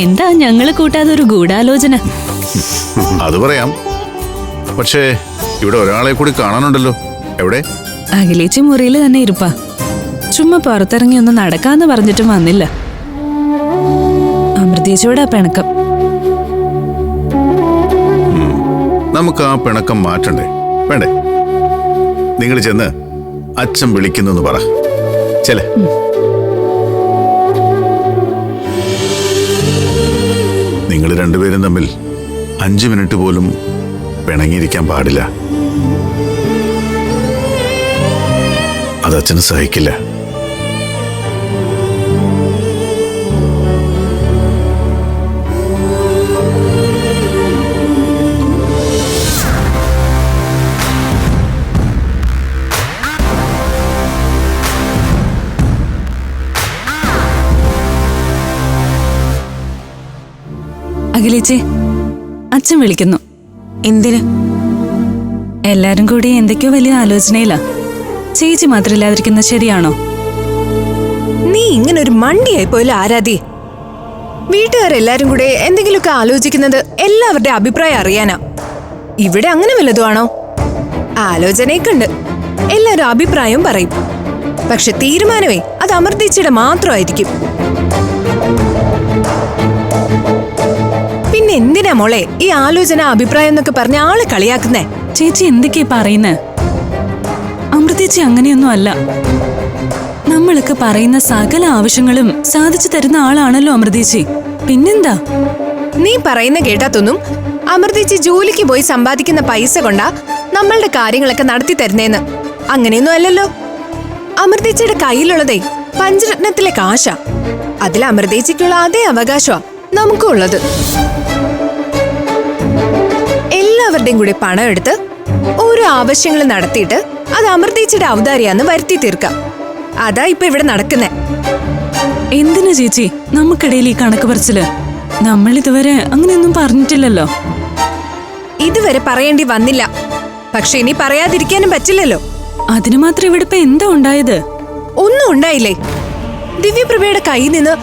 എന്താ ഞങ്ങള് കൂട്ടാതെ ഒരു ഗൂഢാലോചന? അത് പറയാം. പക്ഷേ ഇവിടെ ഒരാളെ കൂടി കാണാനുണ്ടല്ലോ. എവിടെ? അഖിലേച്ചി മുറിയിൽ തന്നെ ഇരുപ്പാ. ചുമ്മാ പുറത്തിറങ്ങി ഒന്ന് നടക്കാന്ന് പറഞ്ഞിട്ടും വന്നില്ല. അമൃതേച്ചിയോടാ പിണക്കം. നമുക്ക് ആ പിണക്കം മാറ്റണ്ടേ? വേണ്ടേ? നിങ്ങൾ ചെന്ന് അച്ഛൻ വിളിക്കുന്നു പറ. ചെല നിങ്ങൾ രണ്ടുപേരും തമ്മിൽ 5 മിനിറ്റ് പോലും പിണങ്ങിയിരിക്കാൻ പാടില്ല. അത് അച്ഛന് സഹിക്കില്ല. അഖിലേച്ചി, അച്ഛൻ വിളിക്കുന്നു. എന്തിന്? എല്ലാരും കൂടി എന്തൊക്കെയോ വലിയ ആലോചനയില്ല. ചേച്ചി മാത്രമില്ലാതിരിക്കുന്നത് ശരിയാണോ? നീ ഇങ്ങനെ ഒരു മണ്ടിയായി പോയില്ല ആരാധി. വീട്ടുകാരെല്ലാരും കൂടെ എന്തെങ്കിലുമൊക്കെ ആലോചിക്കുന്നത് എല്ലാവരുടെ അഭിപ്രായം അറിയാനാ. ഇവിടെ അങ്ങനെ വല്ലതുമാണോ? ആലോചനയൊക്കെ ഉണ്ട്, എല്ലാരും അഭിപ്രായവും പറയും. പക്ഷെ തീരുമാനമേ അത് അമൃതേച്ചിയുടെ മാത്രമായിരിക്കും. പിന്നെ എന്തിനാ മോളെ ഈ ആലോചന അഭിപ്രായം എന്നൊക്കെ പറഞ്ഞ ആളെ കളിയാക്കുന്നേ? ചേച്ചി എന്തൊക്കെയാ പറയുന്നേ? അമൃതേച്ചി അങ്ങനെയൊന്നും അല്ല. നമ്മളൊക്കെ പറയുന്ന സകല ആവശ്യങ്ങളും സാധിച്ചു തരുന്ന ആളാണല്ലോ അമൃതേച്ചി. പിന്നെന്താ? നീ പറയുന്ന കേട്ടാത്തൊന്നും അമൃതേച്ചി ജോലിക്ക് പോയി സമ്പാദിക്കുന്ന പൈസ കൊണ്ടാ നമ്മളുടെ കാര്യങ്ങളൊക്കെ നടത്തി തരുന്നേന്ന്. അങ്ങനെയൊന്നും അല്ലല്ലോ. അമൃതേച്ചിയുടെ കയ്യിലുള്ളതേ പഞ്ചരത്നത്തിലെ കാശാ. അതിൽ അമൃതേച്ചിക്കുള്ള അതേ അവകാശമാ നമുക്കും ഉള്ളത്. എല്ലാവരുടെയും കൂടി പണം എടുത്ത് ഓരോ ആവശ്യങ്ങൾ നടത്തിയിട്ട് അത് അമൃതേച്ചിയുടെ ഔദാര്യാന്ന് വരുത്തി തീർക്കാം. അതാ ഇപ്പൊ ഇവിടെ നടക്കുന്നേ. എന്തിനാ ചേച്ചി നമുക്കിടയിൽ ഈ കണക്ക് പറച്ചില്? നമ്മൾ ഇതുവരെ അങ്ങനെയൊന്നും പറഞ്ഞിട്ടില്ലല്ലോ. ഇതുവരെ പറയേണ്ടി വന്നില്ല. പക്ഷെ ഇനി പറയാതിരിക്കാനും പറ്റില്ലല്ലോ. അതിനു മാത്രം ഇവിടെ ഇപ്പൊ എന്താ ഉണ്ടായത്? ഒന്നും ഉണ്ടായില്ലേ. ദിവ്യപ്രഭയുടെ കയ്യിൽ നിന്ന്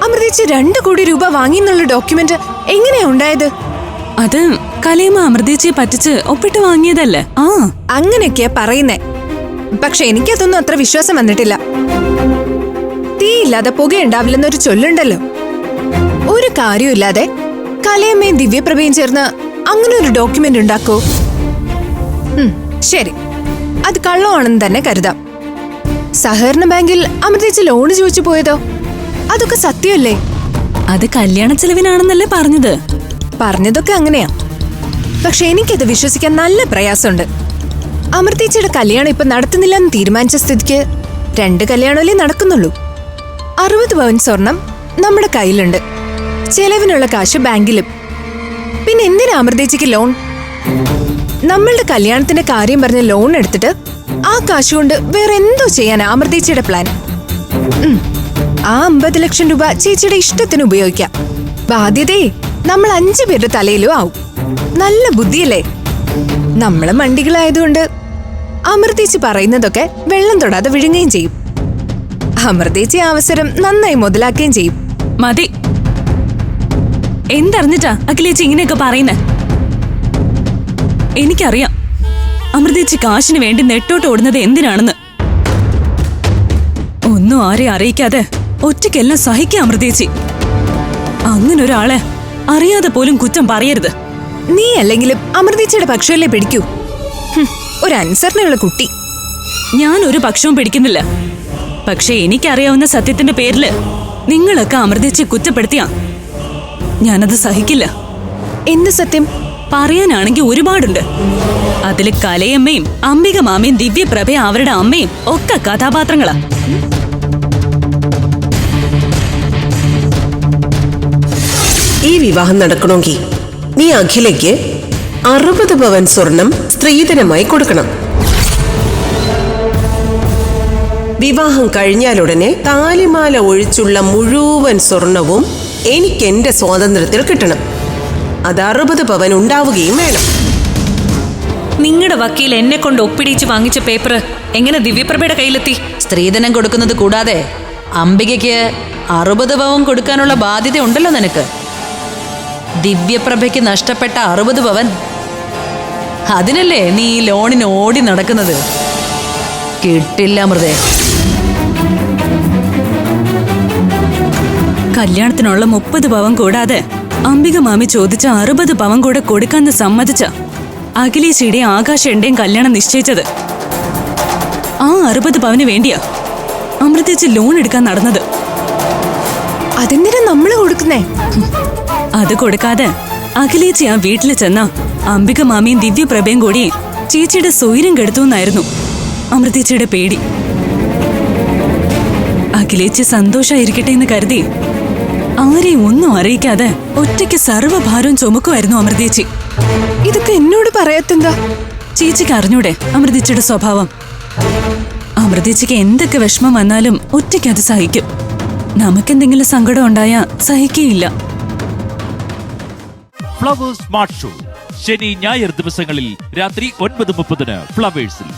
അമൃതേച്ചി 2 കോടി രൂപ വാങ്ങിന്നുള്ള ഡോക്യുമെന്റ് എങ്ങനെയാ ഉണ്ടായത്? അത് കലയമ്മ അമൃതേച്ചിയെ പറ്റിച്ച് ഒപ്പിട്ട് വാങ്ങിയതല്ലേ? ആ, അങ്ങനെയൊക്കെയാ പറയുന്നേ. പക്ഷെ എനിക്കതൊന്നും അത്ര വിശ്വാസം വന്നിട്ടില്ല. തീയില്ലാതെ പുകയുണ്ടാവില്ലെന്നൊരു ചൊല്ലുണ്ടല്ലോ. ഒരു കാര്യമില്ലാതെ കലയമ്മയും ദിവ്യപ്രഭയും ചേർന്ന് അങ്ങനെ ഒരു ഡോക്യുമെന്റ് ഉണ്ടാക്കോ? ശരി, അത് കള്ളമാണെന്ന് തന്നെ കരുതാം. സഹകരണ ബാങ്കിൽ അമൃതേച്ചി ലോണ് ചോദിച്ചു പോയതോ? അതൊക്കെ സത്യമല്ലേ? അത് കല്യാണ ചെലവിനാണെന്നല്ലേ പറഞ്ഞത്? പറഞ്ഞതൊക്കെ അങ്ങനെയാ. പക്ഷെ എനിക്കത് വിശ്വസിക്കാൻ നല്ല പ്രയാസമുണ്ട്. അമൃതേച്ചിയുടെ കല്യാണം ഇപ്പൊ നടത്തുന്നില്ലെന്ന് തീരുമാനിച്ച സ്ഥിതിക്ക് 2 കല്യാണമല്ലേ നടക്കുന്നുള്ളൂ. 60 പവൻ സ്വർണം നമ്മുടെ കയ്യിലുണ്ട്. ചെലവിനുള്ള കാശ് ബാങ്കിലും. പിന്നെ എന്തിനാ അമൃതേച്ചിക്ക് ലോൺ? നമ്മളുടെ കല്യാണത്തിന്റെ കാര്യം പറഞ്ഞ് ലോൺ എടുത്തിട്ട് ആ കാശ് കൊണ്ട് വേറെ എന്തോ ചെയ്യാനാ അമൃതേച്ചിയുടെ പ്ലാൻ? ആ 50 ലക്ഷം രൂപ ചേച്ചിയുടെ ഇഷ്ടത്തിന് ഉപയോഗിക്കാം. ബാധ്യതയെ നമ്മൾ 5 പേരുടെ തലയിലും ആവും. നല്ല ബുദ്ധിയല്ലേ? നമ്മള് മണ്ടികളായതുകൊണ്ട് അമൃതേച്ചി പറയുന്നതൊക്കെ വെള്ളം തൊടാതെ വിഴുങ്ങുകയും ചെയ്യും. അമൃതേച്ചി അവസരം നന്നായി മുതലാക്കുകയും ചെയ്യും. മതി. എന്തറിഞ്ഞിട്ടാ അഖിലേച്ചി ഇങ്ങനെയൊക്കെ പറയുന്നേ? എനിക്കറിയാം അമൃതേച്ചി കാശിന് വേണ്ടി നെട്ടോട്ട് ഓടുന്നത് എന്തിനാണെന്ന്. ഒന്നും ആരെയും അറിയിക്കാതെ ഒറ്റയ്ക്കെല്ലാം സഹിക്കാം അമൃതേച്ചി. അങ്ങനൊരാളെ അറിയാതെ പോലും കുറ്റം പറയരുത്. നീ അല്ലെങ്കിലും അമൃതേച്ചിയുടെ പക്ഷമല്ലേ പിടിക്കൂ. ഒരു അനുസരണയുള്ള കുട്ടി. ഞാൻ ഒരു പക്ഷവും പിടിക്കുന്നില്ല. പക്ഷെ എനിക്കറിയാവുന്ന സത്യത്തിന്റെ പേരില് നിങ്ങളൊക്കെ അമൃതേച്ചിയെ കുറ്റപ്പെടുത്തിയാ ഞാനത് സഹിക്കില്ല. എന്ത് സത്യം? പറയാനാണെങ്കിൽ ഒരുപാടുണ്ട്. അതില് കലയമ്മയും അംബിക മാമയും ദിവ്യപ്രഭയും അവരുടെ അമ്മയും ഒക്കെ കഥാപാത്രങ്ങളാ. ഈ വിവാഹം നടക്കണമെങ്കിൽ നീ അഖിലയ്ക്ക് 60 പവൻ സ്വർണം സ്ത്രീധനമായി കൊടുക്കണം. വിവാഹം കഴിഞ്ഞാലുടനെ താലിമാല ഒഴിച്ചുള്ള മുഴുവൻ സ്വർണവും എനിക്ക് എന്റെ സ്വാതന്ത്ര്യത്തിൽ കിട്ടണം. അത് 60 പവൻ ഉണ്ടാവുകയും വേണം. നിങ്ങളുടെ വക്കീൽ എന്നെ കൊണ്ട് ഒപ്പിടിച്ച് വാങ്ങിച്ച പേപ്പർ എങ്ങനെ ദിവ്യപ്രഭയുടെ കയ്യിലെത്തി? സ്ത്രീധനം കൊടുക്കുന്നത് കൂടാതെ അംബികയ്ക്ക് 60 പവൻ കൊടുക്കാനുള്ള ബാധ്യത ഉണ്ടല്ലോ നിനക്ക്. ദിവ്യപ്രഭയ്ക്ക് നഷ്ടപ്പെട്ട 60 പവൻ. അതിനല്ലേ നീ ഈ ലോണിന് ഓടി നടക്കുന്നത്? കിട്ടില്ല അമൃതേ. കല്യാണത്തിനുള്ള 30 പവൻ കൂടാതെ അംബിക മാമി ചോദിച്ച 60 പവൻ കൂടെ കൊടുക്കാന്ന് സമ്മതിച്ച അഖിലേഷിയുടെയും ആകാശയുടെയും കല്യാണം നിശ്ചയിച്ചത്. ആ 60 പവന് വേണ്ടിയാ അമൃതേച്ചി ലോൺ എടുക്കാൻ നടന്നത്. അതെന്തിനാ നമ്മള് കൊടുക്കുന്നേ? അത് കൊടുക്കാതെ അഖിലേച്ചി ആ വീട്ടിൽ ചെന്ന അംബിക മാമിയും ദിവ്യപ്രഭയും കൂടി ചേച്ചിയുടെ സ്വൈര്യം കെടുത്തുന്നായിരുന്നു അമൃതേച്ചിയുടെ പേടി. അഖിലേച്ചി സന്തോഷായിരിക്കട്ടെ എന്ന് കരുതി ആരെയും ഒന്നും അറിയിക്കാതെ ഒറ്റയ്ക്ക് സർവ്വഭാരവും ചുമക്കുമായിരുന്നു അമൃതേച്ചി. ഇതൊക്കെ എന്നോട് പറയാത്തെന്താ? ചേച്ചിക്ക് അറിഞ്ഞൂടെ അമൃതേച്ചിയുടെ സ്വഭാവം? അമൃതേച്ചിക്ക് എന്തൊക്കെ വിഷമം വന്നാലും ഒറ്റയ്ക്ക് അത് സഹിക്കും. നമുക്കെന്തെങ്കിലും സങ്കടം ഉണ്ടായാ സഹിക്കുകയില്ല. ഫ്ലവേഴ്സ് സ്മാർട്ട് ഷോ ശനി ഞായർ ദിവസങ്ങളിൽ രാത്രി 9:30 ഫ്ലവേഴ്സിൽ.